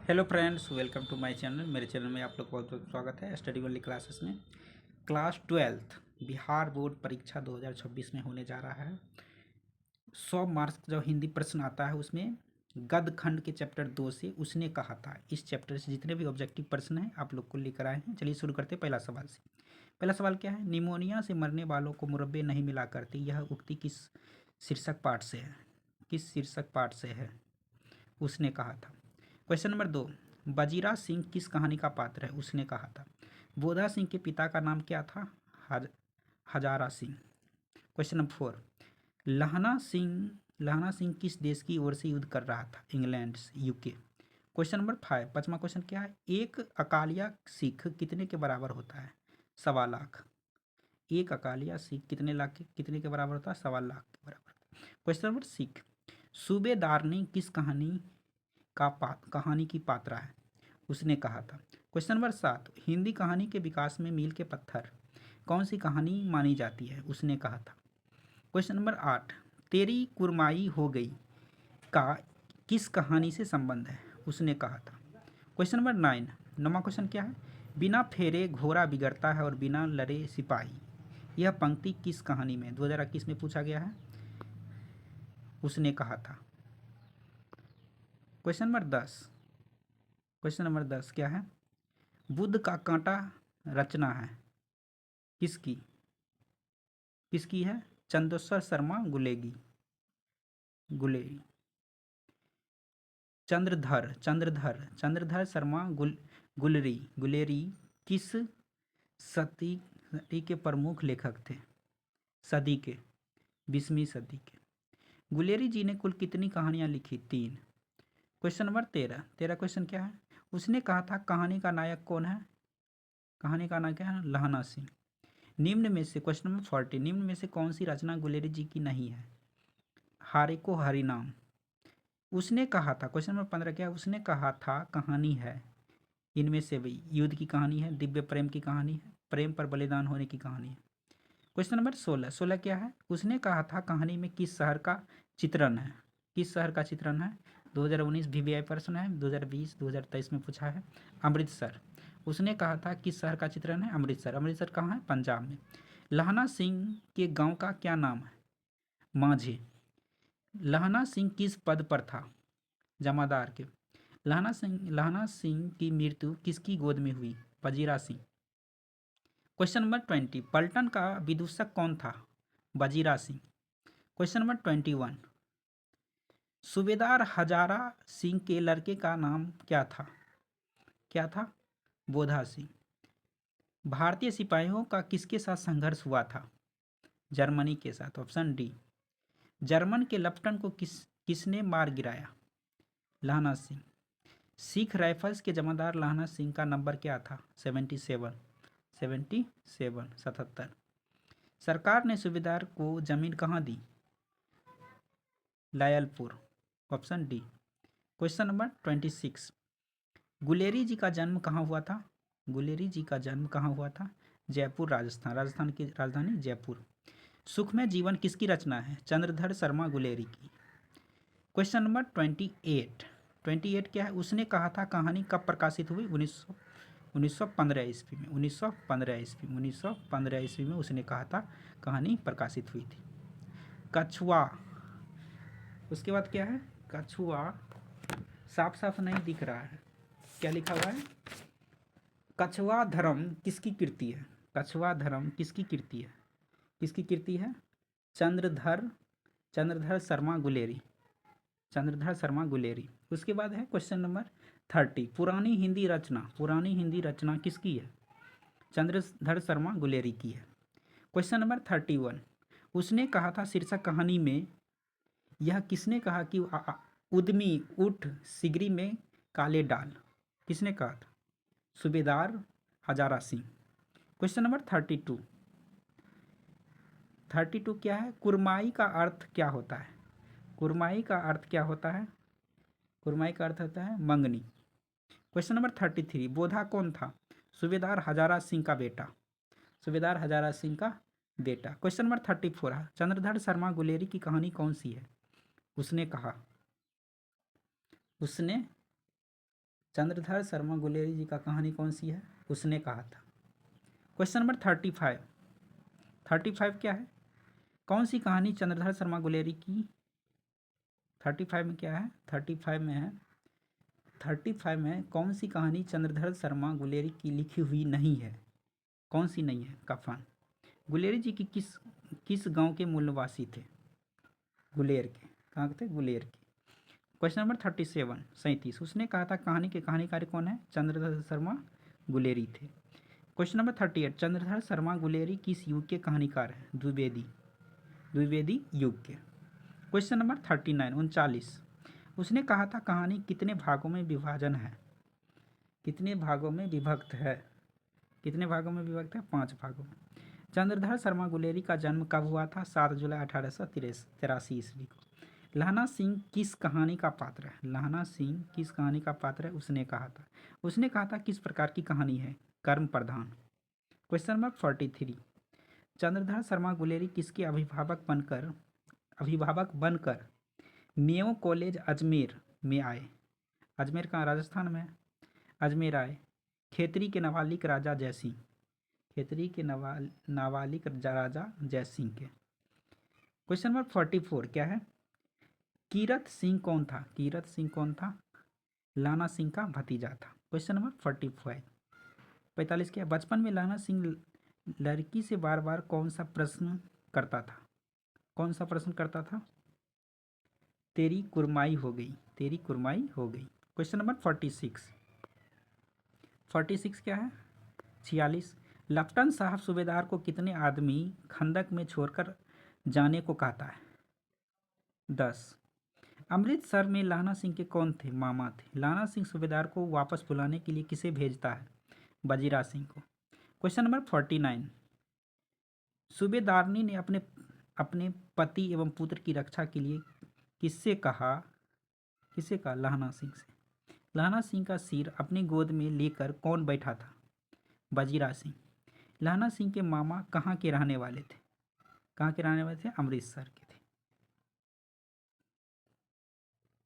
Hello friends, welcome to my channel. मेरे channel में आप लोग बहुत बहुत स्वागत है। स्टडी ओनली क्लासेस में क्लास 12th बिहार बोर्ड परीक्षा 2026 में होने जा रहा है। 100 मार्क्स जो हिंदी प्रश्न आता है उसमें गद्य खंड के चैप्टर 2 से उसने कहा था। इस चैप्टर से जितने भी ऑब्जेक्टिव प्रश्न हैं आप लोग को लेकर आए हैं। चलिए शुरू करते हैं पहला सवाल से। पहला सवाल क्या है? निमोनिया से मरने वालों को मुरब्बे नहीं मिला करते, यह उक्ति किस शीर्षक पाठ से है? किस शीर्षक पाठ से है? उसने कहा था। क्वेश्चन नंबर 2, बजीरा सिंह किस कहानी का पात्र है? उसने कहा था। बोधा सिंह के पिता का नाम क्या था? हजारा सिंह। क्वेश्चन नंबर 4, लहना सिंह किस देश की ओर से युद्ध कर रहा था? इंग्लैंड से, यूके। क्वेश्चन नंबर 5, पांचवा क्वेश्चन क्या है? एक अकालिया सिख कितने के बराबर होता है? 1.25 लाख। एक अकालिया सिख कितने के बराबर होता है? 1.25 लाख के बराबर। क्वेश्चन नंबर 6, सूबेदारनी किस कहानी की पात्रा है? उसने कहा था। क्वेश्चन नंबर 7, हिंदी कहानी के विकास में मील के पत्थर कौन सी कहानी मानी जाती है? उसने कहा था। क्वेश्चन नंबर 8, तेरी कुरमाई हो गई का किस कहानी से संबंध है? उसने कहा था। क्वेश्चन नंबर 9, नौवां क्वेश्चन क्या है? बिना फेरे घोड़ा बिगड़ता है और बिना लड़े सिपाही, यह पंक्ति किस कहानी में 2021 में पूछा गया है? उसने कहा था। क्वेश्चन नंबर 10 क्या है? बुद्ध का कांटा रचना है किसकी? किसकी है? चंदेश्वर शर्मा गुलेरी। चंद्रधर शर्मा गुलेरी किस सदी के प्रमुख लेखक थे? सदी के 20वीं सदी के। गुलेरी जी ने कुल कितनी कहानियां लिखी? 3। क्वेश्चन नंबर 13 क्वेश्चन क्या है? उसने कहा था कहानी का नायक कौन है? कहानी का नायक क्या है? लहना सिंह। निम्न में से क्वेश्चन नंबर 40, निम्न में से कौन सी रचना गुलेरी जी की नहीं है? हारे को हरिनाम। उसने कहा था। क्वेश्चन नंबर 15 क्या है? उसने कहा था कहानी है इनमें से भी युद्ध की कहानी है, दिव्य प्रेम की कहानी है, प्रेम पर बलिदान होने की कहानी है। क्वेश्चन नंबर 16 क्या है? उसने कहा था कहानी में किस शहर का चित्रण है? किस शहर का चित्रण है? 2019 VVI प्रश्न है, 2020 2023 में पूछा है। अमृतसर। उसने कहा था किस शहर का चित्रण है? अमृतसर। अमृतसर कहाँ है? पंजाब में। लहना सिंह के गांव का क्या नाम है? माझे। लहना सिंह किस पद पर था? जमादार के। लहना सिंह की मृत्यु किसकी गोद में हुई? वजीरा सिंह। क्वेश्चन नंबर 20, पलटन का विदूषक कौन था? वजीरा सिंह। क्वेश्चन नंबर 21, सूबेदार हजारा सिंह के लड़के का नाम क्या था? क्या था? बोधा सिंह। भारतीय सिपाहियों का किसके साथ संघर्ष हुआ था? जर्मनी के साथ। Option D. जर्मन के लेफ्टिनेंट को किसने मार गिराया? लहना सिंह। सिख राइफल्स के जमादार लहना सिंह का नंबर क्या था? 77। 77। सरकार ने सूबेदार को जमीन कहाँ दी? Lyallpur. Option D. Question number 26, Guleri ji का जन्म कहाँ हुआ था? गुलेरी जी का जन्म कहाँ हुआ था? जयपुर, राजस्थान। राजस्थान की राजधानी जयपुर। सुखमय जीवन किसकी रचना है? चंद्रधर शर्मा गुलेरी की। क्वेश्चन नंबर 28 क्या है? उसने कहा था कहानी कब प्रकाशित हुई? 1915 ईस्वी में। 1915 ईस्वी में उसने कहा था कहानी प्रकाशित हुई थी। कछुआ। उसके बाद क्या है? कछुआ साफ साफ नहीं दिख रहा है, क्या लिखा हुआ है? कछुआ धर्म किसकी कृति है? कछुआ धर्म किसकी कृति है? किसकी कृति है? चंद्रधर शर्मा गुलेरी। चंद्रधर शर्मा गुलेरी। उसके बाद है क्वेश्चन नंबर 30, पुरानी हिंदी रचना किसकी है? चंद्रधर शर्मा गुलेरी की है। क्वेश्चन नंबर 31, उसने कहा था शीर्षक कहानी में यह किसने कहा कि उद्यमी उठ सिगरी में काले डाल? किसने कहा था? सूबेदार हजारा सिंह। क्वेश्चन नंबर 32 क्या है? कुरमाई का अर्थ क्या होता है? कुरमाई का अर्थ क्या होता है? कुरमाई का अर्थ होता है मंगनी। क्वेश्चन नंबर 33, बोधा कौन था? सूबेदार हजारा सिंह का बेटा। सूबेदार हजारा सिंह का बेटा। क्वेश्चन नंबर 34, चंद्रधर शर्मा गुलेरी की कहानी कौन सी है? उसने कहा। उसने चंद्रधर शर्मा गुलेरी जी का कहानी कौन सी है? उसने कहा था। क्वेश्चन नंबर 35 क्या है? कौन सी कहानी चंद्रधर शर्मा गुलेरी की 35 में क्या है? 35 में कौन सी कहानी चंद्रधर शर्मा गुलेरी की लिखी हुई नहीं है? कौन सी नहीं है? कफन। गुलेरी जी की किस गांव के मूल निवासी थे? गुलेर के। कहाँ के थे? गुलेर के। क्वेश्चन नंबर 37 उसने कहा था कहानी के कहानीकार कौन है? चंद्रधर शर्मा गुलेरी थे। क्वेश्चन नंबर 38 चंद्रधर शर्मा गुलेरी किस युग के कहानीकार हैं? द्विवेदी युग के। क्वेश्चन नंबर 39 उसने कहा था कहानी कितने भागों में विभाजन है? कितने भागों में विभक्त है? कितने भागों में विभक्त है? 5 भागों में। चंद्रधर शर्मा गुलेरी का जन्म कब हुआ था? 7 जुलाई 1883 ईस्वी को। लहना सिंह किस कहानी का पात्र है? लहना सिंह किस कहानी का पात्र है? उसने कहा था किस प्रकार की कहानी है? कर्म प्रधान। क्वेश्चन नंबर 43 चंद्रधर शर्मा गुलेरी किसके अभिभावक बनकर मेयो कॉलेज अजमेर में आए? अजमेर कहाँ? राजस्थान में। अजमेर आए। खेतरी के नाबालिग राजा जयसिंह के। क्वेश्चन नंबर 44 क्या है? कीरत सिंह कौन था? लाना सिंह का भतीजा था। क्वेश्चन नंबर 45 क्या है? बचपन में लाना सिंह लड़की से बार बार कौन सा प्रश्न करता था? तेरी कुरमाई हो गई। क्वेश्चन नंबर 46 क्या है? 46 लेफ्टिनेंट साहब सूबेदार को कितने आदमी खंदक में छोड़कर जाने को कहता है? 10। अमृतसर में लाना सिंह के कौन थे? मामा थे। लाना सिंह सूबेदार को वापस बुलाने के लिए किसे भेजता है? वजीरा सिंह को। क्वेश्चन नंबर 49 सूबेदारनी ने अपने पति एवं पुत्र की रक्षा के लिए किससे कहा? लहना सिंह से। लहना सिंह का सिर अपनी गोद में लेकर कौन बैठा था? वजीरा सिंह। लहना सिंह के मामा कहाँ के रहने वाले थे? अमृतसर के।